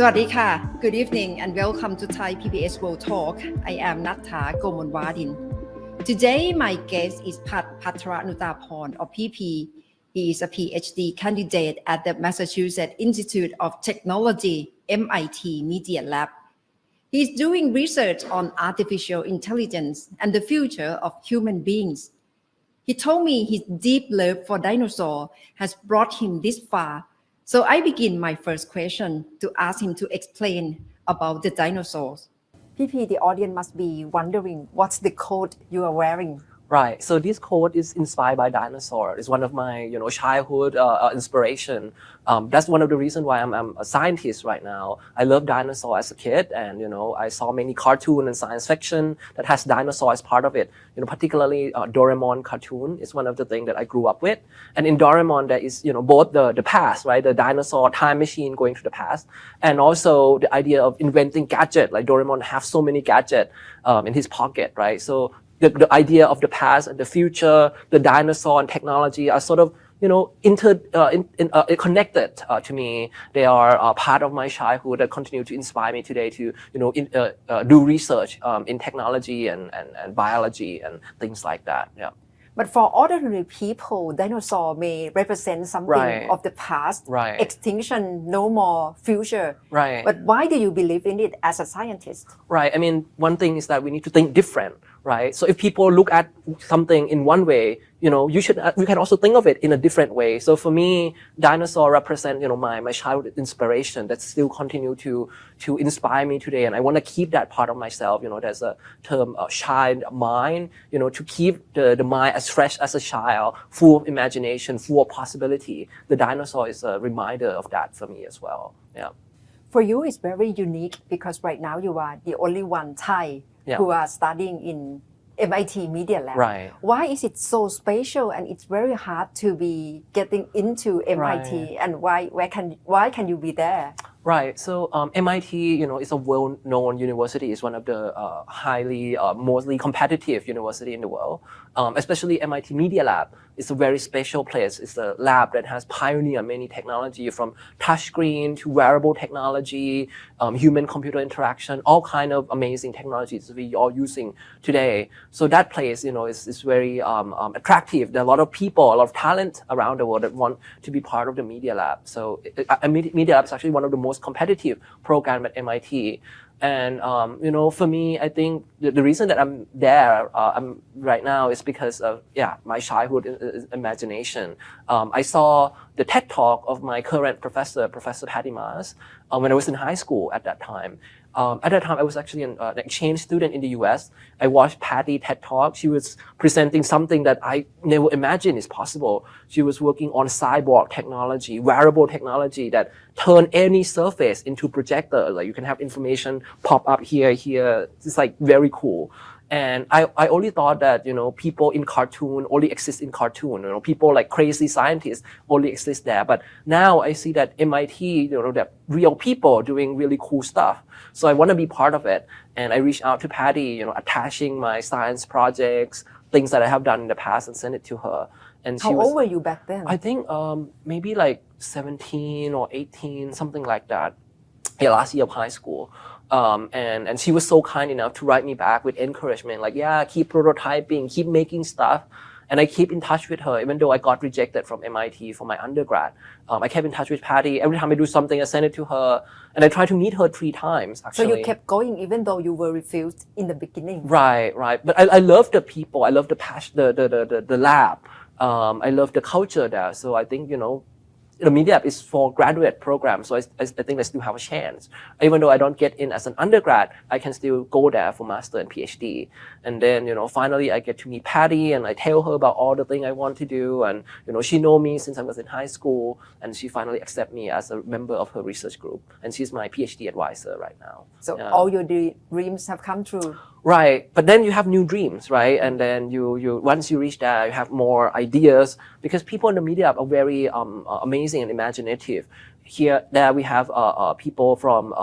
Sawadika, good evening and welcome to Thai PBS World Talk. I am Nattha Komolvadhin. Today my guest is Pataranutaporn or PP. He is a PhD candidate at the Massachusetts Institute of Technology, MIT Media Lab. He is doing research on artificial intelligence and the future of human beings. He told me his deep love for dinosaurs has brought him this far. So I begin my first question to ask him to explain about the dinosaurs. PP, the audience must be wondering what's the coat you are wearing. Right. So this quote is inspired by dinosaur. It's one of my, childhood inspiration. That's one of the reasons why I'm a scientist right now. I love dinosaur as a kid, and I saw many cartoon and science fiction that has dinosaur as part of it. Particularly Doraemon cartoon is one of the things that I grew up with. And in Doraemon, there is both the past, right, the dinosaur time machine going to the past, and also the idea of inventing gadget. Like Doraemon have so many gadgets in his pocket, right? So the idea of the past and the future, the dinosaur and technology are sort of, connected to me. They are part of my childhood that continue to inspire me today to, do research in technology and biology and things like that. Yeah. But for ordinary people, dinosaur may represent something of the past, extinction, no more future. Right. But why do you believe in it as a scientist? Right. I mean, one thing is that we need to think different, right? So if people look at something in one way, you can also think of it in a different way. So for me, dinosaur represent, my childhood inspiration that still continue to inspire me today. And I want to keep that part of myself. There's a term, child mind, to keep the mind as fresh as a child, full of imagination, full of possibility. The dinosaur is a reminder of that for me as well. Yeah. For you, it's very unique because right now you are the only one Thai who are studying in MIT Media Lab. Right. Why is it so special and it's very hard to be getting into MIT and why can you be there? Right. So MIT, is a well-known university. It's one of the highly, mostly competitive university in the world. Especially MIT Media Lab. It's a very special place. It's a lab that has pioneered many technology from touchscreen to wearable technology, human-computer interaction, all kind of amazing technologies we are using today. So that place, is very attractive. There are a lot of people, a lot of talent around the world that want to be part of the Media Lab. So Media Lab is actually one of the most competitive program at MIT. And, for me, I think the reason that I'm there right now is because of, my childhood imagination. I saw the TED Talk of my current professor, Professor Patty Mars, when I was in high school at that time. At that time, I was actually an exchange student in the US. I watched Patty TED Talk. She was presenting something that I never imagined is possible. She was working on cyborg technology, wearable technology that turn any surface into projector. Like you can have information pop up here. It's like very cool. And I only thought that, people in cartoon only exist in cartoon. People like crazy scientists only exist there. But now I see that MIT, that real people doing really cool stuff. So I want to be part of it. And I reached out to Patty, attaching my science projects, things that I have done in the past and send it to her. And How old were you back then? I think maybe like 17 or 18, something like that. Yeah, last year of high school. And she was so kind enough to write me back with encouragement, like, keep prototyping, keep making stuff. And I keep in touch with her, even though I got rejected from MIT for my undergrad. I kept in touch with Patty. Every time I do something, I send it to her. And I try to meet her 3 times, actually. So you kept going even though you were refused in the beginning? Right. But I love the people. I love the passion, the lab. I love the culture there. So I think, the Media Lab is for graduate program, so I think I still have a chance. Even though I don't get in as an undergrad, I can still go there for master and PhD. And then, finally I get to meet Patty and I tell her about all the things I want to do. And, she knows me since I was in high school and she finally accepted me as a member of her research group. And she's my PhD advisor right now. So all your dreams have come true? Right, but then you have new dreams, right? And then you once you reach there, you have more ideas because people in the media are very amazing and imaginative. There we have people from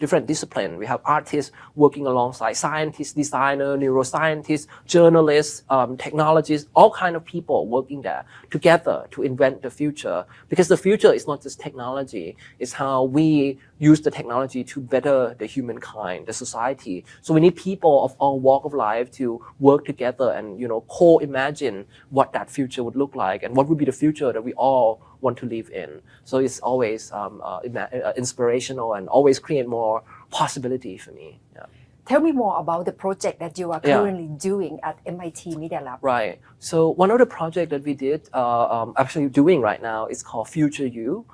different disciplines. We have artists working alongside scientists, designer, neuroscientists, journalists, technologists, all kind of people working there together to invent the future. Because the future is not just technology, it's how we use the technology to better the humankind, the society. So we need people of all walk of life to work together and co-imagine what that future would look like and what would be the future that we all want to live in. So it's always inspirational and always create more possibility for me. Yeah. Tell me more about the project that you are currently doing at MIT Media Lab. Right. So one of the projects that we did, actually doing right now, is called Future You.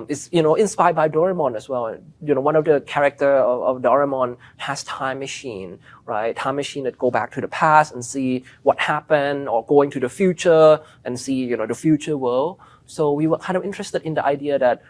It's inspired by Doraemon as well. One of the character of Doraemon has time machine, right? Time machine that go back to the past and see what happened, or going to the future and see the future world. So we were kind of interested in the idea that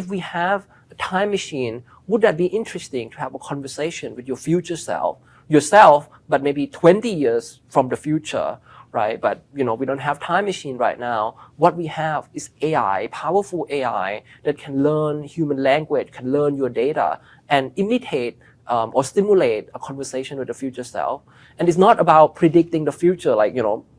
if we have a time machine, would that be interesting to have a conversation with your future self, yourself, but maybe 20 years from the future, right? But we don't have time machine right now. What we have is AI, powerful AI that can learn human language, can learn your data and imitate or stimulate a conversation with the future self. And it's not about predicting the future,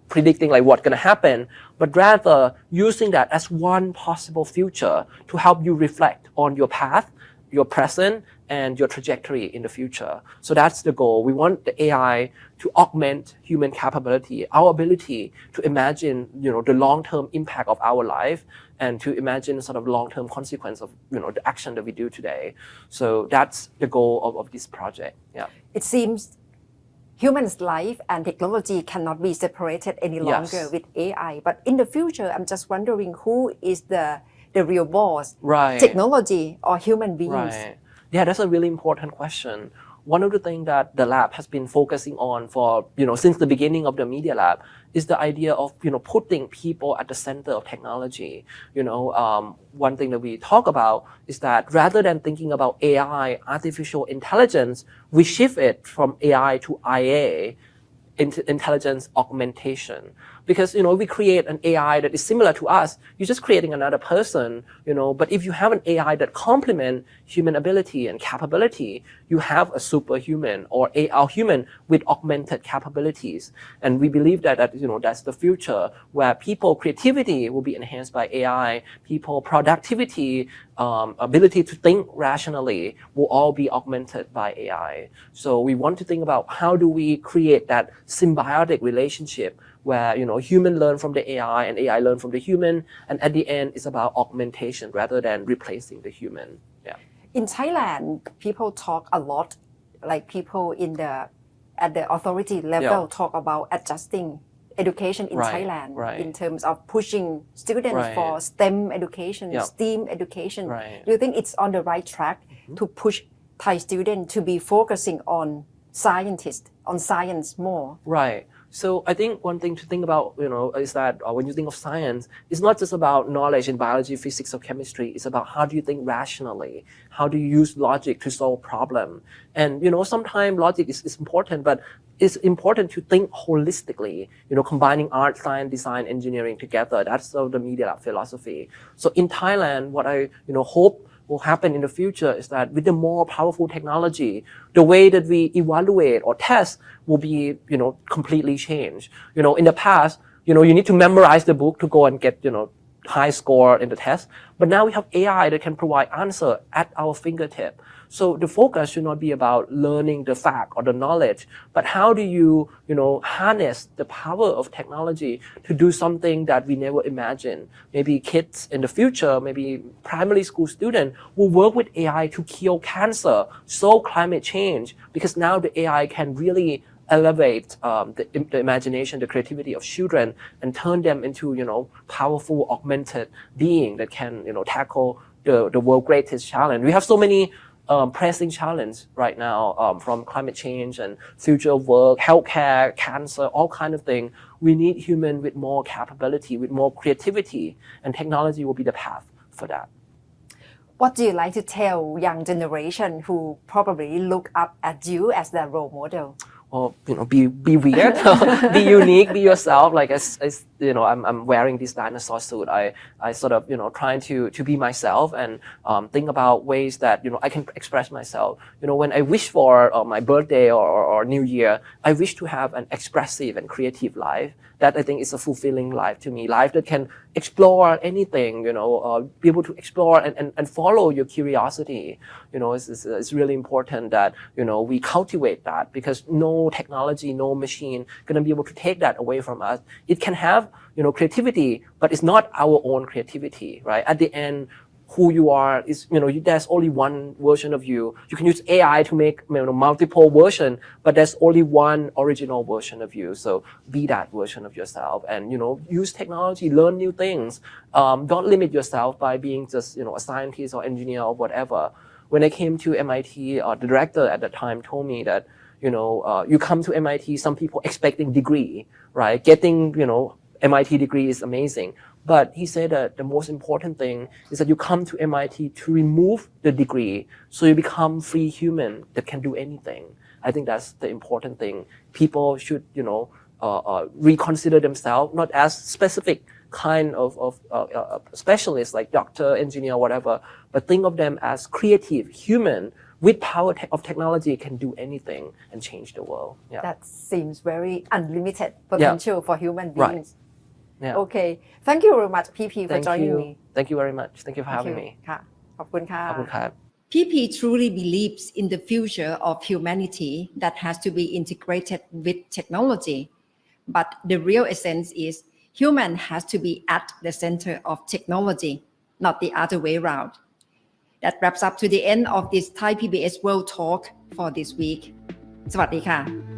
predicting what's going to happen, but rather using that as one possible future to help you reflect on your path, your present, and your trajectory in the future. So that's the goal. We want the AI to augment human capability, our ability to imagine, the long-term impact of our life and to imagine sort of long-term consequence of, the action that we do today. So that's the goal of this project. Yeah. It seems humans' life and technology cannot be separated any longer with AI. But in the future, I'm just wondering who is the real boss, right? Technology or human beings? Right. Yeah, that's a really important question. One of the things that the lab has been focusing on for, since the beginning of the Media Lab is the idea of, putting people at the center of technology. One thing that we talk about is that rather than thinking about AI, artificial intelligence, we shift it from AI to IA, intelligence augmentation. Because, we create an AI that is similar to us, you're just creating another person, but if you have an AI that complements human ability and capability, you have a superhuman or a human with augmented capabilities. And we believe that, that's the future where people creativity will be enhanced by AI, people productivity, ability to think rationally will all be augmented by AI. So we want to think about how do we create that symbiotic relationship where human learn from the AI and AI learn from the human, and at the end it's about augmentation rather than replacing the human. Yeah. In Thailand, people talk a lot, people at the authority level talk about adjusting education in Thailand in terms of pushing students for STEM education, STEAM education. Do you think it's on the right track to push Thai students to be focusing on science more? Right. So I think one thing to think about, is that when you think of science, it's not just about knowledge in biology, physics, or chemistry. It's about how do you think rationally? How do you use logic to solve problem? And, sometimes logic is important, but it's important to think holistically, combining art, science, design, engineering together. That's sort of the Media Lab philosophy. So in Thailand, what I, hope will happen in the future is that with the more powerful technology, the way that we evaluate or test will be, completely changed. In the past, you need to memorize the book to go and get, high score in the test. But now we have AI that can provide answer at our fingertip. So the focus should not be about learning the fact or the knowledge, but how do you, harness the power of technology to do something that we never imagined. Maybe kids in the future, maybe primary school students will work with AI to kill cancer, solve climate change, because now the AI can really elevate the imagination, the creativity of children and turn them into, powerful, augmented being that can, tackle the world's greatest challenge. We have so many pressing challenge right now from climate change and future of work, healthcare, cancer, all kind of things. We need human with more capability, with more creativity, and technology will be the path for that. What do you like to tell young generation who probably look up at you as their role model? Well, be weird, be unique, be yourself. As I'm wearing this dinosaur suit. I sort of trying to be myself and think about ways that I can express myself. When I wish for my birthday or New Year, I wish to have an expressive and creative life. That I think is a fulfilling life to me. Life that can explore anything, be able to explore and follow your curiosity. It's really important that we cultivate that, because no technology, no machine gonna be able to take that away from us. It can have creativity, but it's not our own creativity, right? At the end, who you are is, there's only one version of you. You can use AI to make multiple versions, but there's only one original version of you. So be that version of yourself and, use technology, learn new things. Don't limit yourself by being just, a scientist or engineer or whatever. When I came to MIT, the director at the time told me that, you come to MIT, some people expecting degree, right? Getting, MIT degree is amazing. But he said that the most important thing is that you come to MIT to remove the degree so you become free human that can do anything. I think that's the important thing. People should, reconsider themselves, not as specific kind of specialists like doctor, engineer, whatever, but think of them as creative, human, with power of technology can do anything and change the world. Yeah. That seems very unlimited potential for human beings. Right. Yeah. Okay. Thank you very much, PP, for Thank joining you. me. Thank you very much. Thank you for having me. ค่ะ ขอบคุณค่ะ ขอบคุณครับ PP truly believes in the future of humanity that has to be integrated with technology. But the real essence is human has to be at the center of technology, not the other way around. That wraps up to the end of this Thai PBS World Talk for this week. สวัสดีค่ะ